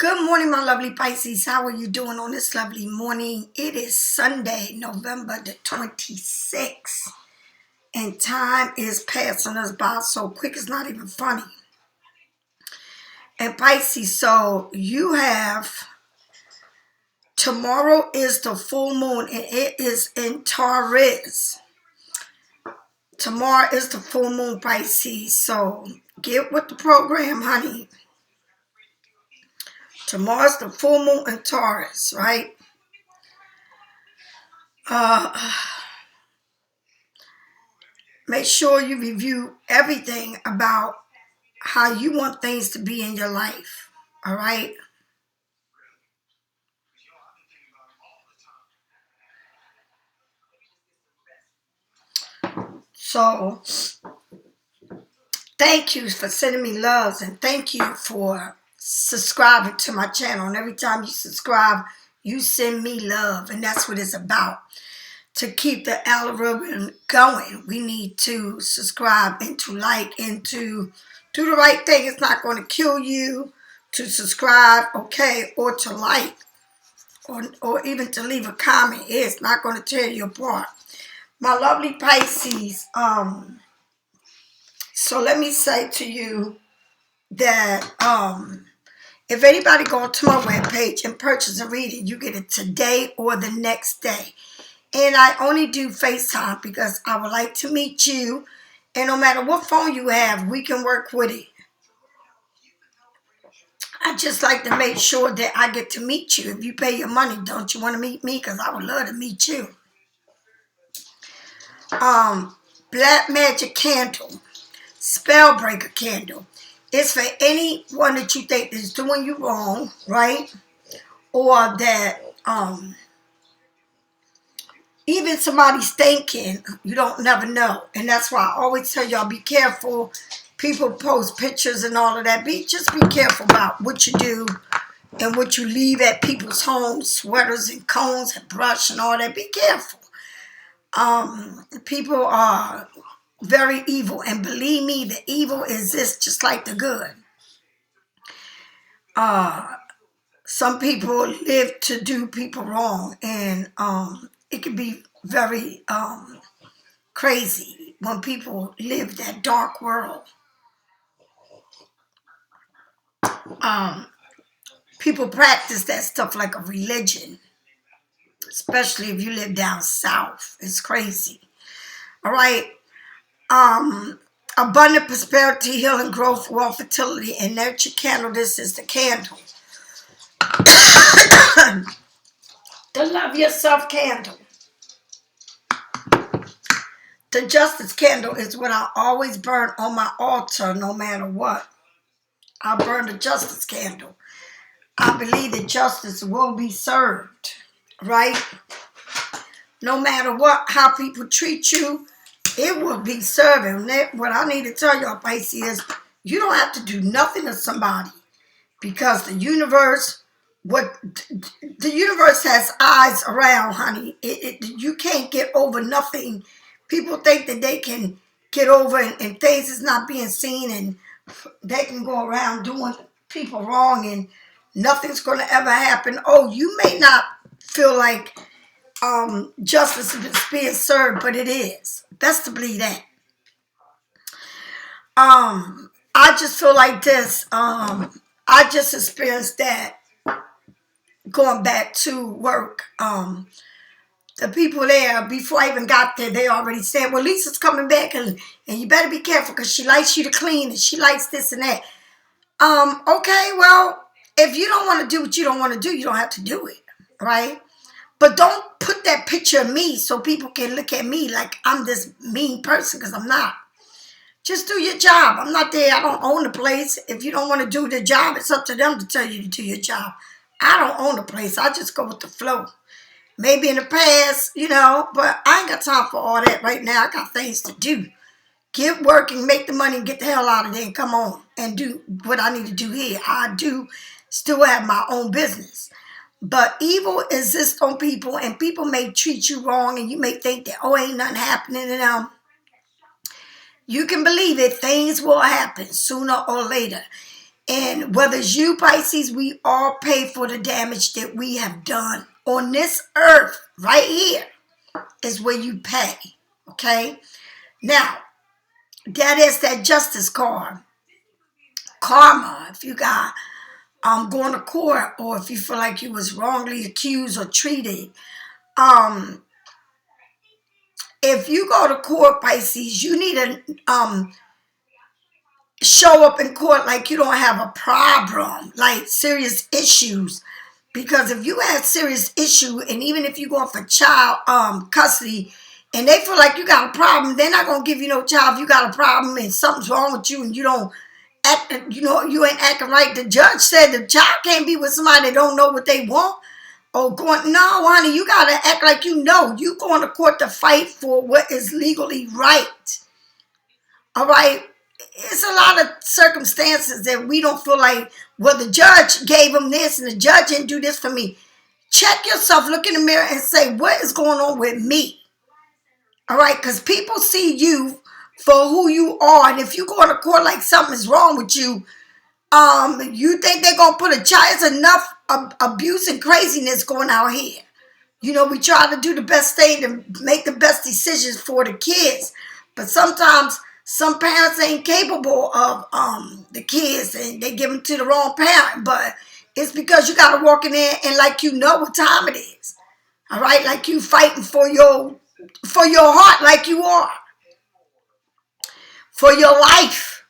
Good morning, my lovely Pisces. How are you doing on this lovely morning? It is Sunday, November the 26th, and time is passing us by so quick it's not even funny. And Pisces, so you have, tomorrow is the full moon, and it is in Taurus. Tomorrow is the full moon, Pisces, so get with the program, honey. Tomorrow's the full moon in Taurus, right? Make sure you review everything about how you want things to be in your life, all right? So, thank you for sending me loves, and thank you for subscribing to my channel. And every time you subscribe, you send me love, and that's what it's about. To keep the algorithm going, we need to subscribe and to like and to do the right thing. It's not going to kill you to subscribe, okay, or to like, or even to leave a comment. It's not going to tear you apart. My lovely Pisces, so let me say to you that if anybody go to my webpage and purchase a reading, you get it today or the next day. And I only do FaceTime because I would like to meet you. And no matter what phone you have, we can work with it. I just like to make sure that I get to meet you. If you pay your money, don't you want to meet me? Because I would love to meet you. Black Magic Candle. Spellbreaker Candle. It's for anyone that you think is doing you wrong, right? Or that even somebody's thinking, you don't never know. And that's why I always tell y'all, be careful. People post pictures and all of that. Just be careful about what you do and what you leave at people's homes, sweaters and cones and brush and all that. Be careful. People are very evil, and believe me, the evil exists just like the good. Some people live to do people wrong, and it can be very crazy when people live that dark world. People practice that stuff like a religion, especially if you live down south. It's crazy. All right. Abundant prosperity, healing, growth, wealth, fertility, and nurture candle. This is the candle. The love yourself candle. The justice candle is what I always burn on my altar no matter what. I burn the justice candle. I believe that justice will be served, right? No matter what, how people treat you, it will be served. And what I need to tell y'all, Pisces, is you don't have to do nothing to somebody, because the universe, the universe has eyes around, honey. You can't get over nothing. People think that they can get over and things is not being seen, and they can go around doing people wrong and nothing's going to ever happen. Oh, you may not feel like justice is being served, but it is. Best to believe that. I just feel like this. I just experienced that going back to work. The people there, before I even got there, they already said, well, Lisa's coming back, and you better be careful because she likes you to clean and she likes this and that. Okay, well, if you don't want to do what you don't want to do, you don't have to do it, right? But don't put that picture of me so people can look at me like I'm this mean person, because I'm not. Just do your job. I'm not there. I don't own the place. If you don't want to do the job, it's up to them to tell you to do your job. I don't own the place. I just go with the flow. Maybe in the past, but I ain't got time for all that right now. I got things to do. Get working, make the money, and get the hell out of there and come on and do what I need to do here. I do still have my own business. But evil exists on people, and people may treat you wrong, and you may think that, oh, ain't nothing happening to them. You can believe it. Things will happen sooner or later. And whether it's you, Pisces, we all pay for the damage that we have done on this earth. Right here is where you pay. Okay? Now, that is that justice card. Karma, if you got going to court, or if you feel like you was wrongly accused or treated. If you go to court, Pisces, you need to show up in court like you don't have a problem, like serious issues. Because if you have serious issue, and even if you're going for child custody, and they feel like you got a problem, they're not going to give you no child if you got a problem and something's wrong with you and you don't act, you ain't acting right. The judge said the child can't be with somebody that don't know what they want. Oh, no, honey, you got to act like you know. You going to court to fight for what is legally right. All right? It's a lot of circumstances that we don't feel like, well, the judge gave him this and the judge didn't do this for me. Check yourself, look in the mirror and say, what is going on with me? All right? Because people see you for who you are. And if you go to court like something's wrong with you, you think they're going to put a child? It's enough abuse and craziness going out here. We try to do the best thing to make the best decisions for the kids. But sometimes some parents ain't capable of the kids and they give them to the wrong parent. But it's because you got to walk in there and like you know what time it is. All right? Like you fighting for your heart like you are. For your life.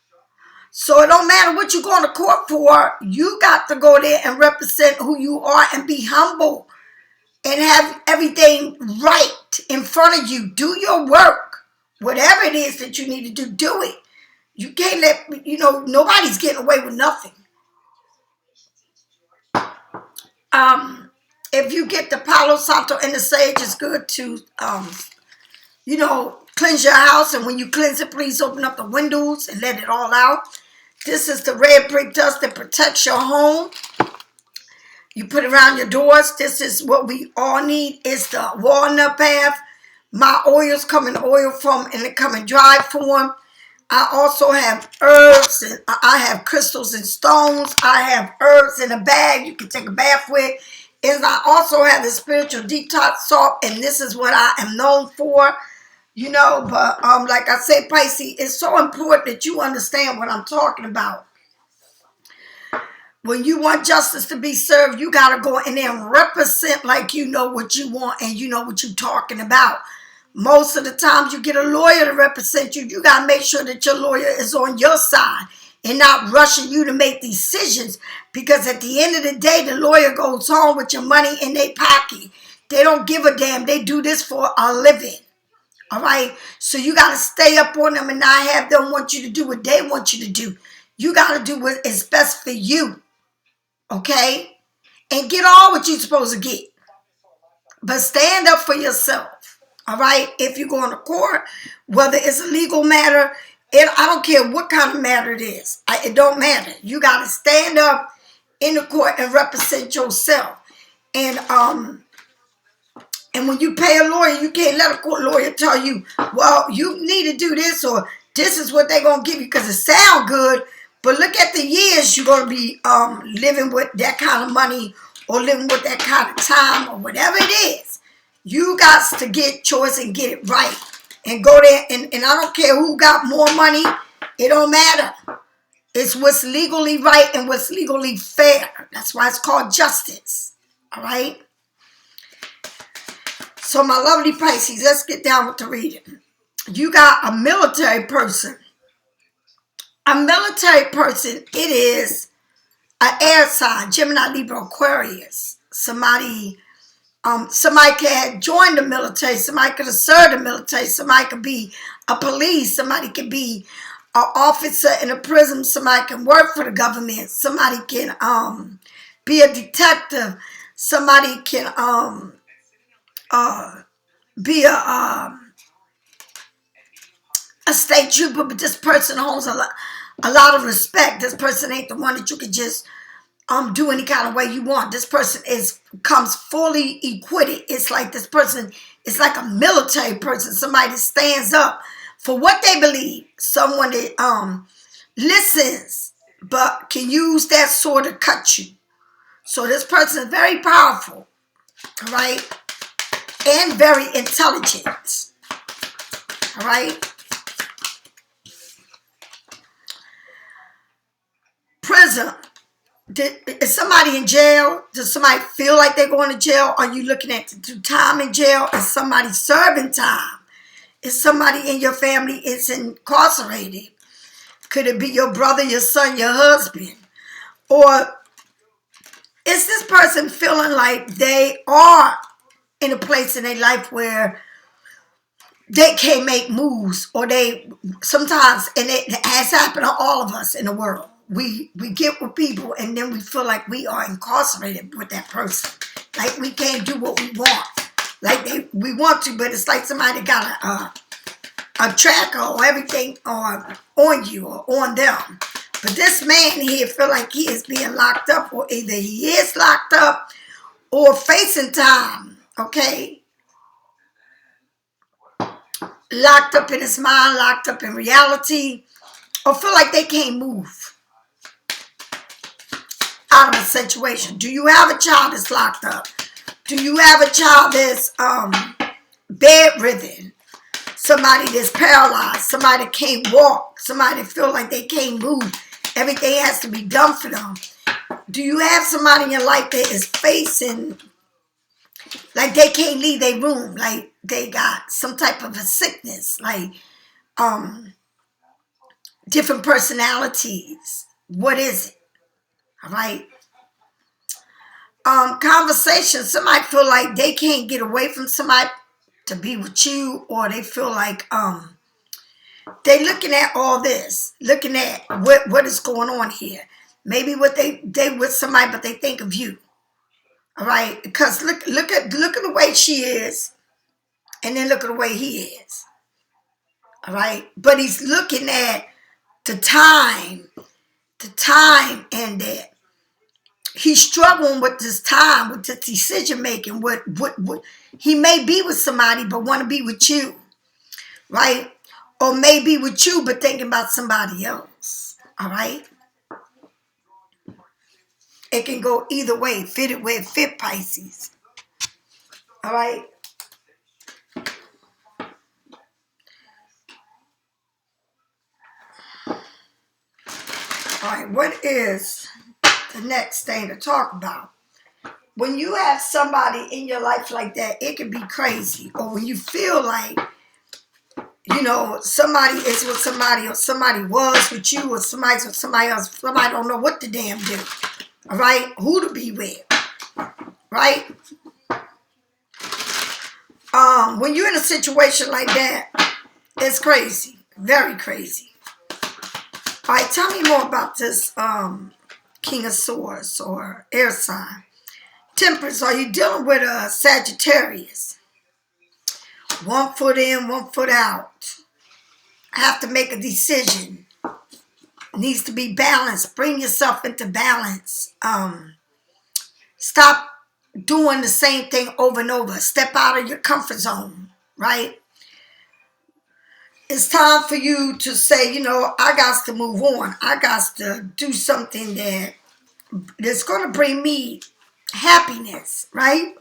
So it don't matter what you're going to court for. You got to go there and represent who you are and be humble and have everything right in front of you. Do your work. Whatever it is that you need to do, do it. You can't let, nobody's getting away with nothing. If you get the Palo Santo and the Sage, it's good to, cleanse your house. And when you cleanse it, please open up the windows and let it all out. This is the red brick dust that protects your home. You put it around your doors. This is what we all need. It's the walnut bath. My oils come in oil form and they come in dry form. I also have herbs and I have crystals and stones. I have herbs in a bag you can take a bath with. And I also have the spiritual detox salt, and this is what I am known for. But like I said, Pisces, it's so important that you understand what I'm talking about. When you want justice to be served, you got to go in there and represent like you know what you want and you know what you're talking about. Most of the times you get a lawyer to represent you, you got to make sure that your lawyer is on your side and not rushing you to make decisions. Because at the end of the day, the lawyer goes home with your money in their pocket. They don't give a damn. They do this for a living. All right? So you got to stay up on them and not have them want you to do what they want you to do. You got to do what is best for you. Okay? And get all what you're supposed to get. But stand up for yourself. All right? If you're going to court, whether it's a legal matter, I don't care what kind of matter it is. It don't matter. You got to stand up in the court and represent yourself. And when you pay a lawyer, you can't let a court lawyer tell you, well, you need to do this or this is what they're going to give you because it sounds good. But look at the years you're going to be living with that kind of money or living with that kind of time or whatever it is. You got to get choice and get it right. And go there. And I don't care who got more money. It don't matter. It's what's legally right and what's legally fair. That's why it's called justice. All right? So my lovely Pisces, let's get down with the reading. You got a military person. A military person, it is an air sign, Gemini, Libra, Aquarius. Somebody can join the military. Somebody could have served the military. Somebody could be a police. Somebody could be an officer in a prison. Somebody can work for the government. Somebody can be a detective. Somebody can be a state trooper. But this person holds a lot of respect. This person ain't the one that you could just do any kind of way you want. This person comes fully equipped. It's like this person is like a military person. Somebody that stands up for what they believe. Someone that listens but can use that sword to cut you. So this person is very powerful, all right, and very intelligent, all right. Prison. Is somebody in jail? Does somebody feel like they're going to jail? Are you looking at to do time in jail? Is somebody serving time? Is somebody in your family is incarcerated? Could it be your brother, your son, your husband? Or is this person feeling like they are in a place in their life where they can't make moves, or they sometimes, and it has happened to all of us in the world. We get with people and then we feel like we are incarcerated with that person. Like we can't do what we want. Like we want to, but it's like somebody got a tracker or everything on you or on them. But this man here feel like he is being locked up, or either he is locked up or facing time, okay? Locked up in his mind, locked up in reality, or feel like they can't move out of a situation. Do you have a child that's locked up? Do you have a child that's bedridden? Somebody that's paralyzed, somebody that can't walk, somebody that feel like they can't move. Everything has to be done for them. Do you have somebody in your life that is facing, like they can't leave their room, like they got some type of a sickness, like different personalities? What is it? All right. Conversation. Somebody feel like they can't get away from somebody to be with you, or they feel like they looking at all this, looking at what is going on here. Maybe what they with somebody, but they think of you. All right, because look at the way she is, and then look at the way he is. All right, but he's looking at the time, and that he's struggling with this time, with this decision making. What he may be with somebody, but want to be with you, right? Or maybe with you, but thinking about somebody else. All right. It can go either way. Fit it where it fit, Pisces. All right. All right. What is the next thing to talk about? When you have somebody in your life like that, it can be crazy. Or when you feel like, you know, somebody is with somebody, or somebody was with you, or somebody's with somebody else. Somebody don't know what to damn do. All right? Who to be with. Right? When you're in a situation like that, it's crazy. Very crazy. All right, tell me more about this King of Swords or air sign. Temperance, are you dealing with a Sagittarius? 1 foot in, 1 foot out. Have to make a decision. Needs to be balanced. Bring yourself into balance. Stop doing the same thing over and over. Step out of your comfort zone, right? It's time for you to say, you know, I got to move on. I got to do something that's going to bring me happiness, right?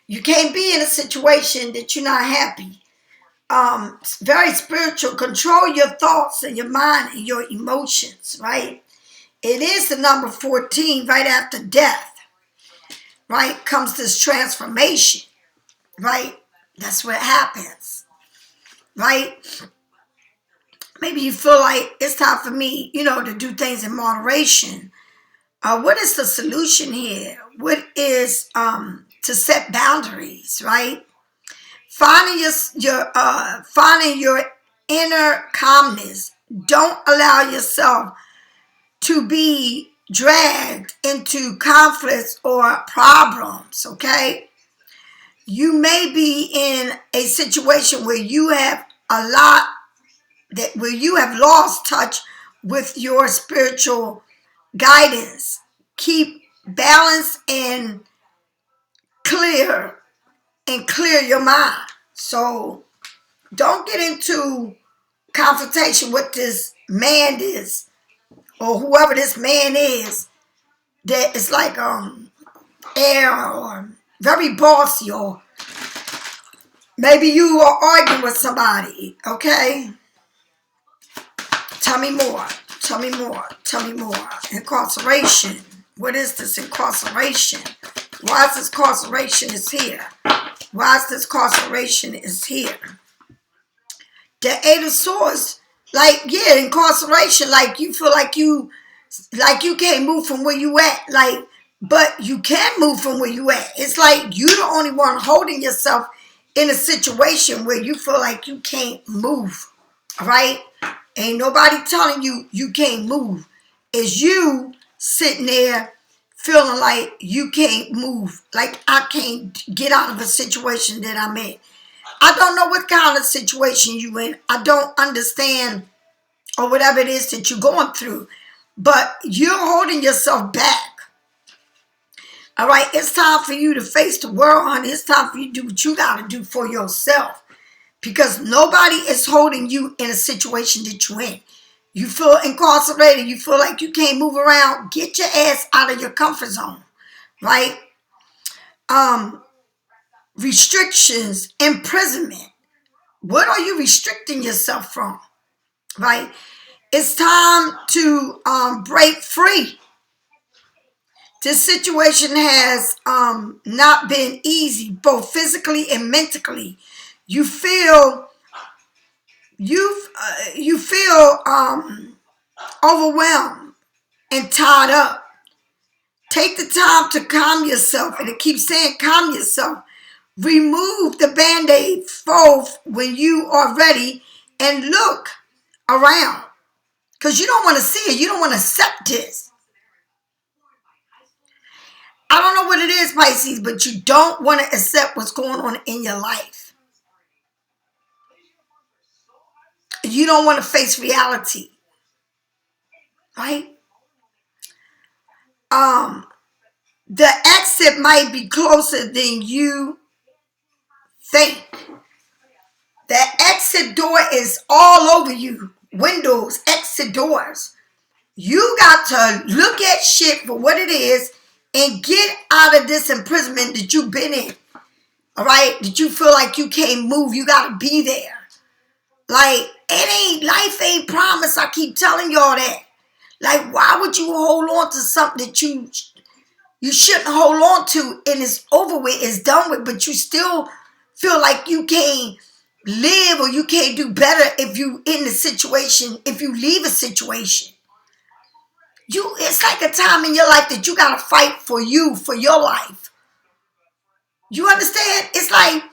You can't be in a situation that you're not happy. Very spiritual. Control your thoughts and your mind and your emotions, right? It is the number 14, right after death, right? Comes this transformation, right? That's what happens, right? Maybe you feel like it's time for me, you know, to do things in moderation. What is the solution here? What is to set boundaries, right? Finding your inner calmness. Don't allow yourself to be dragged into conflicts or problems, okay? You may be in a situation where you have where you have lost touch with your spiritual guidance. Keep balance and clear your mind. So don't get into confrontation with this man or whoever this man is that is like air or very bossy, or maybe you are arguing with somebody, okay? Tell me more. Tell me more. Tell me more. Incarceration. What is this incarceration? Why is this incarceration is here? Why is this incarceration is here? The Eight of Swords, like, yeah, incarceration, like you feel like you can't move from where you at, like, but you can move from where you at. It's like you the only one holding yourself in a situation where you feel like you can't move, right? Ain't nobody telling you you can't move. It's you sitting there feeling like you can't move, like I can't get out of a situation that I'm in. I don't know what kind of situation you in. I don't understand, or whatever it is that you're going through, but you're holding yourself back. All right, it's time for you to face the world, honey. It's time for you to do what you got to do for yourself, because nobody is holding you in a situation that you're in. You feel incarcerated. You feel like you can't move around. Get your ass out of your comfort zone, right? Restrictions, imprisonment. What are you restricting yourself from, right? It's time to break free. This situation has not been easy, both physically and mentally. You feel overwhelmed and tied up. Take the time to calm yourself, and it keeps saying calm yourself. Remove the band-aid both when you are ready and look around, because you don't want to see it. You don't want to accept this. I don't know what it is, Pisces, but you don't want to accept what's going on in your life. You don't want to face reality, right? The exit might be closer than you think. The exit door is all over you. Windows, exit doors. You got to look at shit for what it is and get out of this imprisonment that you've been in. All right? That you feel like you can't move. You got to be there. Like, life ain't promised. I keep telling y'all that. Like, why would you hold on to something that you shouldn't hold on to, and it's over with, it's done with, but you still feel like you can't live or you can't do better if you in the situation, if you leave a situation. It's like a time in your life that you got to fight for you, for your life. You understand? It's like,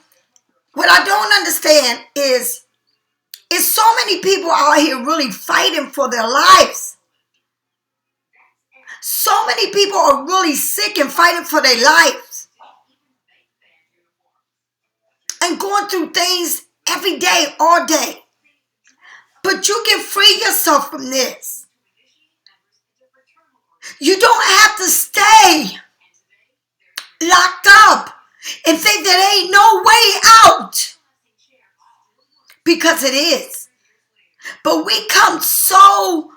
what I don't understand is so many people out here really fighting for their lives. So many people are really sick and fighting for their lives and going through things every day, all day. But you can free yourself from this. You don't have to stay locked up and think there ain't no way out, because it is. But we come so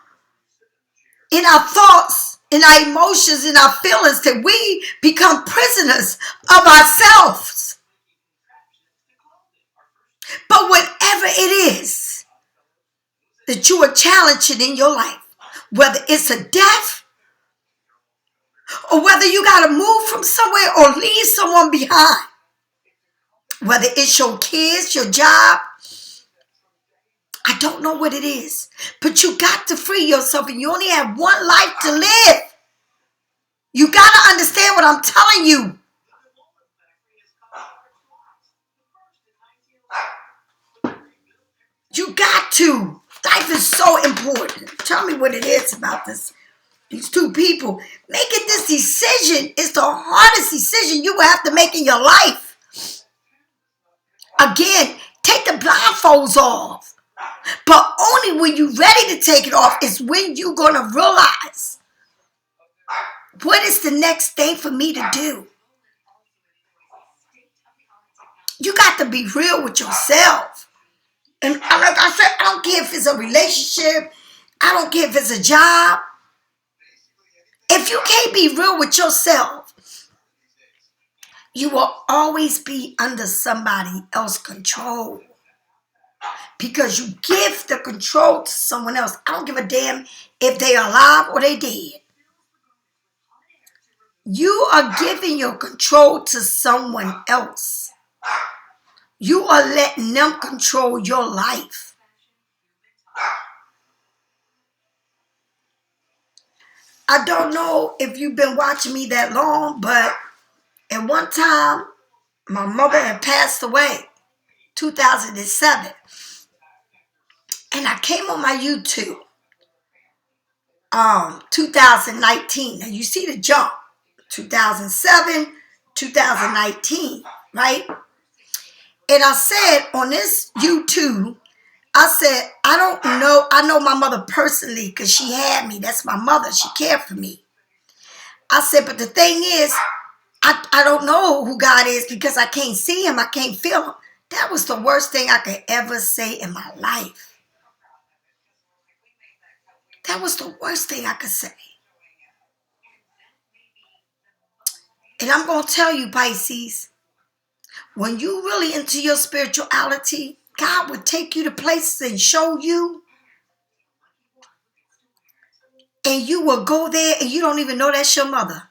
in our thoughts, in our emotions, in our feelings, that we become prisoners of ourselves. But whatever it is that you are challenging in your life, whether it's a death, or whether you got to move from somewhere or leave someone behind, whether it's your kids, your job, I don't know what it is, but you got to free yourself, and you only have one life to live. You got to understand what I'm telling you. You got to. Life is so important. Tell me what it is about these two people. Making this decision is the hardest decision you will have to make in your life. Again, take the blindfolds off. But only when you're ready to take it off is when you're going to realize, what is the next thing for me to do? You got to be real with yourself. And like I said, I don't care if it's a relationship. I don't care if it's a job. If you can't be real with yourself, you will always be under somebody else's control. Because you give the control to someone else. I don't give a damn if they are alive or they dead. You are giving your control to someone else. You are letting them control your life. I don't know if you've been watching me that long, but at one time, my mother had passed away, 2007. And I came on my YouTube, 2019. And you see the jump, 2007, 2019, right? And I said on this you.To, I said, I don't know. I know my mother personally because she had me. That's my mother. She cared for me. I said, but the thing is, I don't know who God is because I can't see him. I can't feel him. That was the worst thing I could ever say in my life. That was the worst thing I could say. And I'm going to tell you, Pisces, when you really into your spirituality, God would take you to places and show you. And you will go there and you don't even know that's your mother.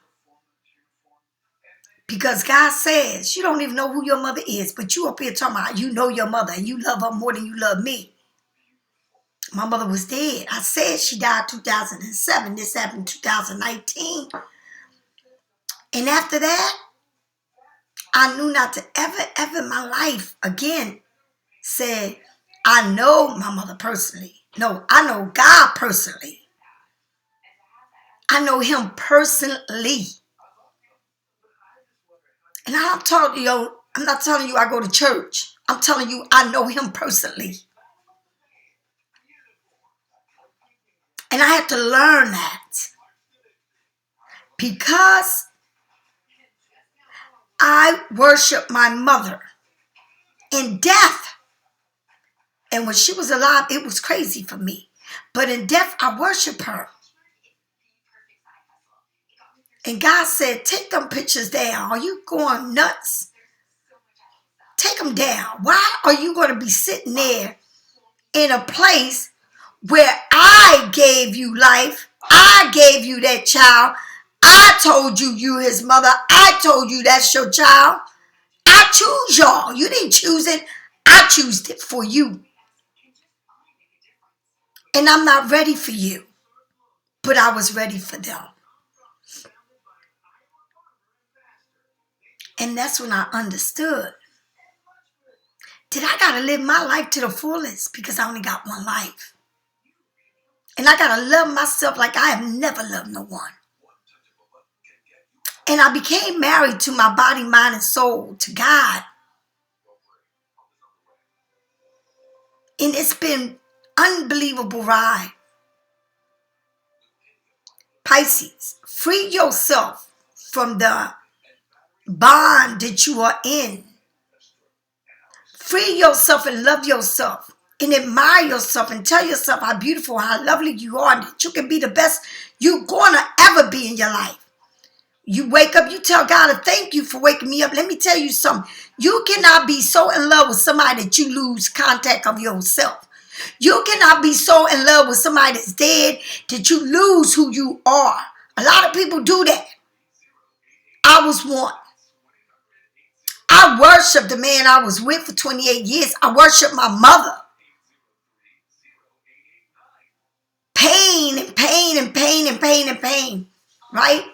Because God says you don't even know who your mother is. But you up here talking about you know your mother and you love her more than you love me. My mother was dead. I said she died 2007. This happened 2019. And after that, I knew not to ever in my life again say, I know my mother personally. No, I know God personally. I know him personally. And I'm not telling you I go to church. I'm telling you I know him personally. And I had to learn that. Because I worship my mother in death. And when she was alive, it was crazy for me. But in death, I worship her. And God said, take them pictures down. Are you going nuts? Take them down. Why are you going to be sitting there in a place where I gave you life? I gave you that child. I told you you his mother. I told you that's your child. I choose y'all. You didn't choose it. I choose it for you. And I'm not ready for you. But I was ready for them. And that's when I understood that I got to live my life to the fullest because I only got one life. And I got to love myself like I have never loved no one. And I became married to my body, mind, and soul, to God. And it's been unbelievable ride. Pisces, free yourself from the bond that you are in. Free yourself and love yourself and admire yourself and tell yourself how beautiful, how lovely you are, and that you can be the best you're going to ever be in your life. You wake up, you tell God, thank you for waking me up. Let me tell you something. You cannot be so in love with somebody that you lose contact of yourself. You cannot be so in love with somebody that's dead that you lose who you are. A lot of people do that. I was one. I worshiped the man I was with for 28 years. I worshiped my mother. Pain and pain and pain and pain and pain, right?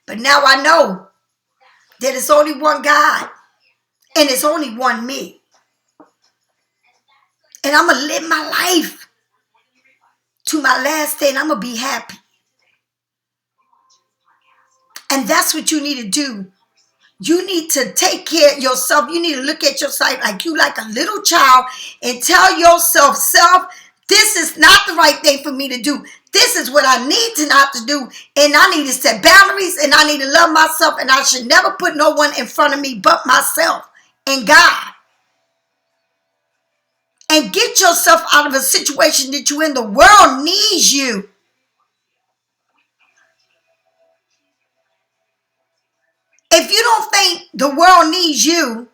But now I know that it's only one God and it's only one me. And I'm going to live my life to my last day and I'm going to be happy. And that's what you need to do. You need to take care of yourself. You need to look at yourself like you like a little child and tell yourself, self, this is not the right thing for me to do. This is what I need to not to do. And I need to set boundaries and I need to love myself. And I should never put no one in front of me but myself and God. And get yourself out of a situation that you're in. The world needs you. if you don't think the world needs you,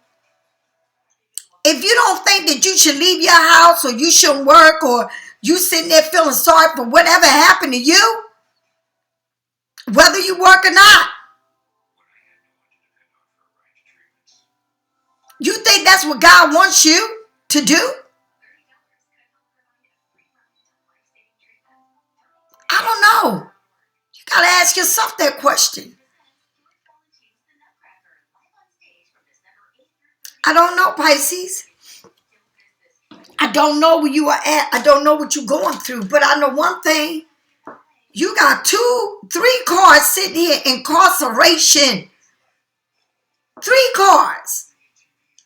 if you don't think that you should leave your house or you shouldn't work or you sitting there feeling sorry for whatever happened to you, whether you work or not, you think that's what God wants you to do? I don't know. You got to ask yourself that question. I don't know, Pisces. I don't know where you are at. I don't know what you're going through. But I know one thing. You got 2, 3 cards sitting here, incarceration. 3 cards.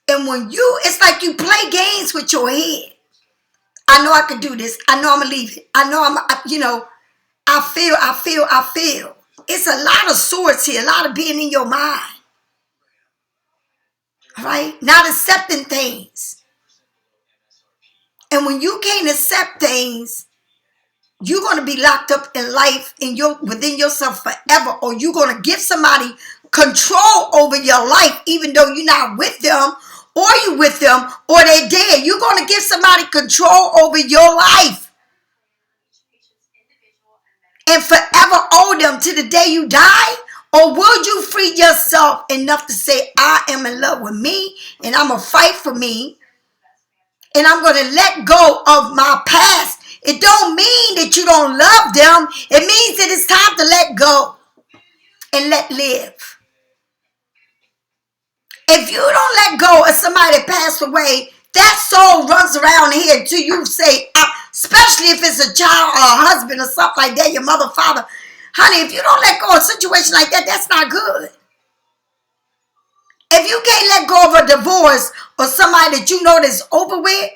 And when it's like you play games with your head. I know I can do this. I know I'm going to leave it. I know I feel. It's a lot of swords here. A lot of being in your mind. All right? Not accepting things. And when you can't accept things, you're going to be locked up in life within yourself forever, or you're going to give somebody control over your life, even though you're not with them, or you with them, or they're dead. You're going to give somebody control over your life and forever owe them to the day you die. Or will you free yourself enough to say, I am in love with me and I'm going to fight for me and I'm going to let go of my past? It don't mean that you don't love them. It means that it's time to let go and let live. If you don't let go of somebody that passed away, that soul runs around here until you say, especially if it's a child or a husband or something like that, your mother, father. Honey, if you don't let go of a situation like that, that's not good. If you can't let go of a divorce or somebody that you know that's over with,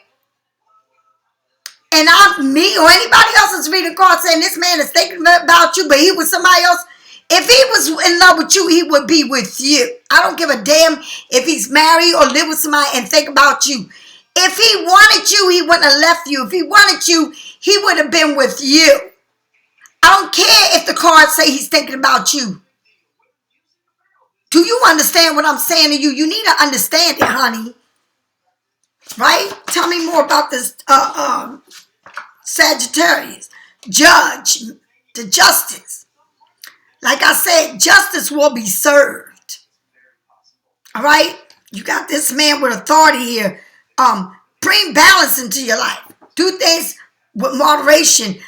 and me or anybody else is reading cards saying this man is thinking about you, but he was somebody else. If he was in love with you, he would be with you. I don't give a damn if he's married or live with somebody and think about you. If he wanted you, he wouldn't have left you. If he wanted you, he would have been with you. I don't care if the cards say he's thinking about you. Do you understand what I'm saying to you? You need to understand it, honey. Right? Tell me more about this Sagittarius. Judge. The justice. Like I said, justice will be served. All right? You got this man with authority here. Bring balance into your life. Do things with moderation.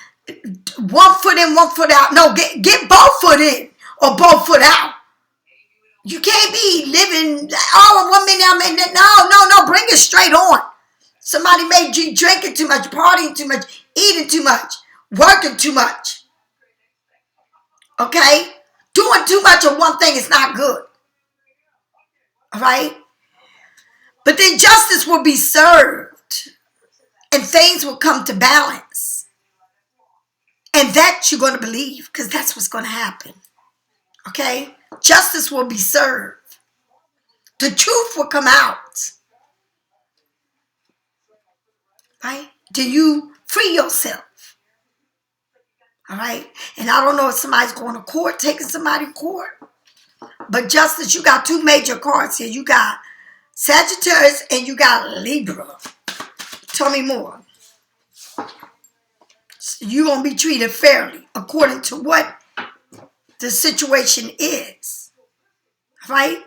1 foot in, 1 foot out. No, get both foot in or both foot out. You can't be living, 1 minute I'm in that. No, bring it straight on. Somebody made you drinking too much, partying too much, eating too much, working too much. Okay? Doing too much of one thing is not good. All right? But then justice will be served and things will come to balance. And that you're going to believe because that's what's going to happen. Okay? Justice will be served. The truth will come out. Right? Till you free yourself. All right? And I don't know if somebody's going to court, taking somebody to court. But justice, you got 2 major cards here. You got Sagittarius and you got Libra. Tell me more. You're going to be treated fairly according to what the situation is. Right?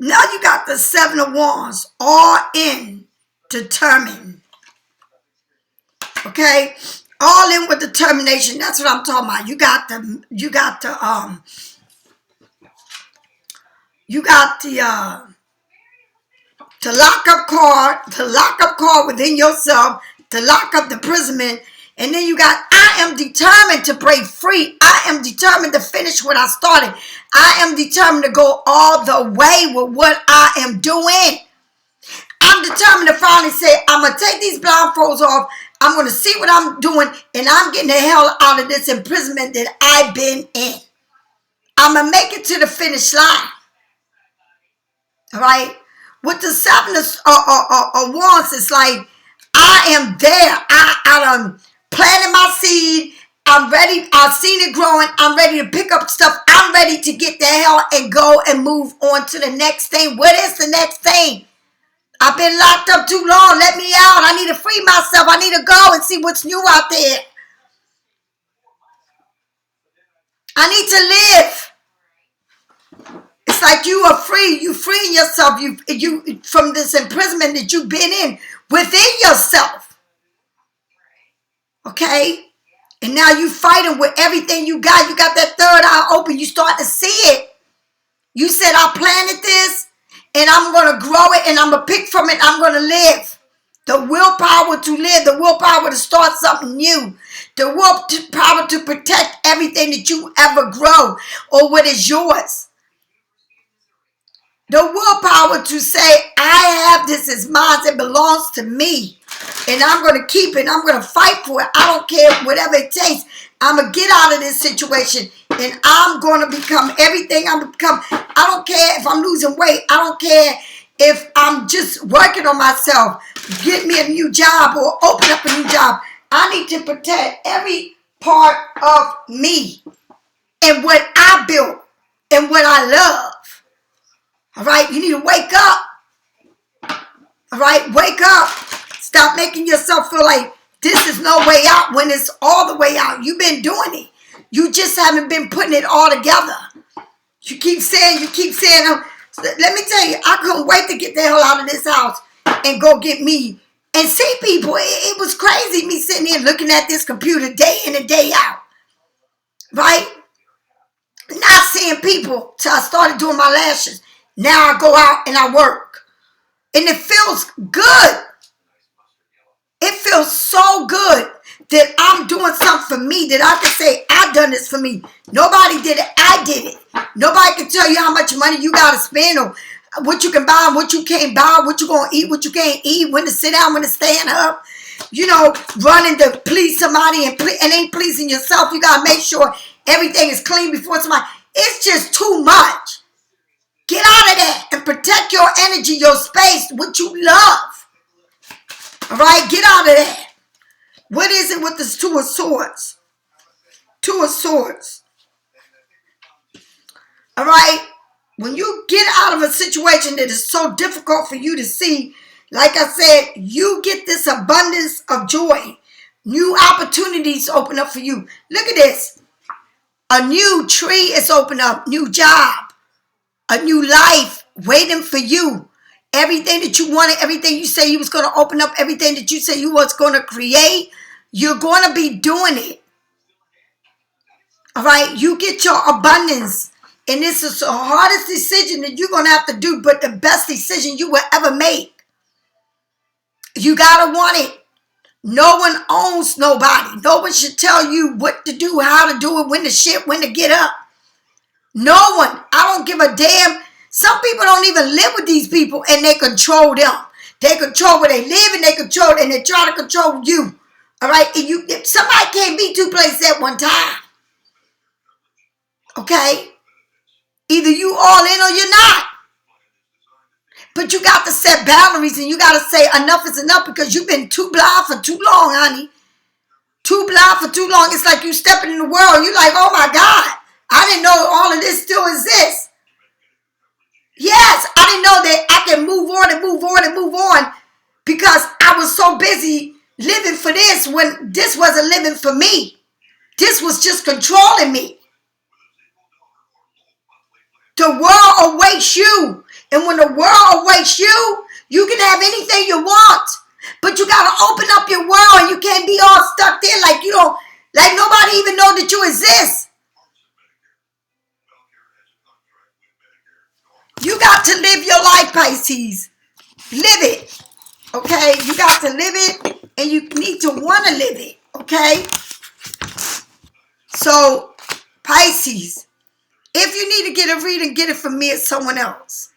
Now you got the 7 of Wands. All in. Determined. Okay? All in with determination. That's what I'm talking about. You got the lock up card within yourself, the lock up the imprisonment, and then you got I am determined to break free. I am determined to finish what I started. I am determined to go all the way with what I am doing. I'm determined to finally say, I'm going to take these blindfolds off. I'm going to see what I'm doing, and I'm getting the hell out of this imprisonment that I've been in. I'm going to make it to the finish line. All right? With the 7 of Wands, it's like, I am there. I done planted my seed. I'm ready. I've seen it growing. I'm ready to pick up stuff. I'm ready to get the hell and go and move on to the next thing. What is the next thing? I've been locked up too long. Let me out. I need to free myself. I need to go and see what's new out there. I need to live. It's like you are free. You freeing yourself. You from this imprisonment that you've been in within yourself. Okay? And now you fighting with everything you got. You got that third eye open. You start to see it. You said, I planted this and I'm going to grow it and I'm going to pick from it. I'm going to live. The willpower to live. The willpower to start something new. The willpower to protect everything that you ever grow or what is yours. The willpower to say, I have this as mine. It belongs to me. And I'm going to keep it. I'm going to fight for it. I don't care whatever it takes. I'm going to get out of this situation. And I'm going to become everything I'm going to become. I don't care if I'm losing weight. I don't care if I'm just working on myself. Get me a new job or open up a new job. I need to protect every part of me and what I built and what I love. All right, you need to wake up. All right, wake up. Stop making yourself feel like this is no way out when it's all the way out. You've been doing it. You just haven't been putting it all together. You keep saying. Let me tell you, I couldn't wait to get the hell out of this house and go get me and see people. It was crazy me sitting here looking at this computer day in and day out. Right? Not seeing people till I started doing my lashes. Now I go out and I work. And it feels good. It feels so good that I'm doing something for me, that I can say, I done this for me. Nobody did it. I did it. Nobody can tell you how much money you got to spend or what you can buy and what you can't buy, what you going to eat, what you can't eat, when to sit down, when to stand up. You know, running to please somebody and ain't pleasing yourself. You got to make sure everything is clean before somebody. It's just too much. Get out of there and protect your energy, your space, what you love. All right, get out of there. What is it with this Two of Swords? Two of Swords. All right, when you get out of a situation that is so difficult for you to see, like I said, you get this abundance of joy. New opportunities open up for you. Look at this. A new tree is open up, new job. A new life waiting for you. Everything that you wanted, everything you say you was going to open up, everything that you say you was going to create, you're going to be doing it. All right? You get your abundance. And this is the hardest decision that you're going to have to do, but the best decision you will ever make. You got to want it. No one owns nobody. No one should tell you what to do, how to do it, when to shit, when to get up. No one. I don't give a damn. Some people don't even live with these people and they control them. They control where they live and they control and they try to control you. All right? If somebody can't be two places at one time. Okay? Either you all in or you're not. But you got to set boundaries and you got to say enough is enough because you've been too blind for too long, honey. Too blind for too long. It's like you stepping in the world and you're like, oh my God. I didn't know all of this still exists. Yes, I didn't know that I can move on and move on and move on because I was so busy living for this when this wasn't living for me. This was just controlling me. The world awaits you. And when the world awaits you, you can have anything you want. But you got to open up your world and you can't be all stuck there like you don't, like nobody even know that you exist. You got to live your life, Pisces. Live it. Okay? You got to live it and you need to want to live it. Okay? So, Pisces, if you need to get a reading, get it from me or someone else.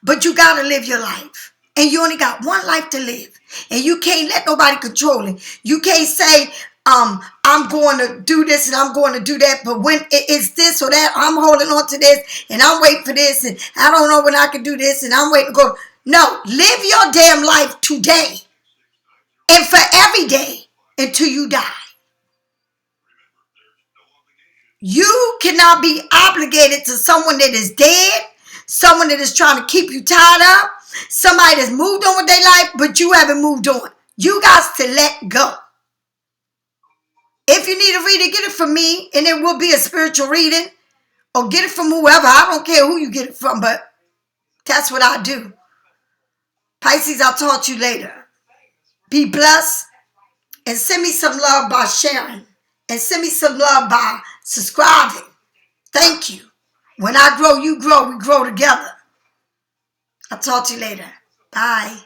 But you got to live your life. And you only got one life to live. And you can't let nobody control it. You can't say, I'm going to do this and I'm going to do that. But when it's this or that, I'm holding on to this and I'm waiting for this. And I don't know when I can do this and I'm waiting to go. No, live your damn life today. And for every day until you die. You cannot be obligated to someone that is dead, someone that is trying to keep you tied up, somebody that's moved on with their life, but you haven't moved on. You got to let go. If you need a reading, get it from me, and it will be a spiritual reading, or get it from whoever. I don't care who you get it from, but that's what I do. Pisces, I'll talk to you later. Be blessed, and send me some love by sharing, and send me some love by subscribing. Thank you. When I grow, you grow. We grow together. I'll talk to you later. Bye.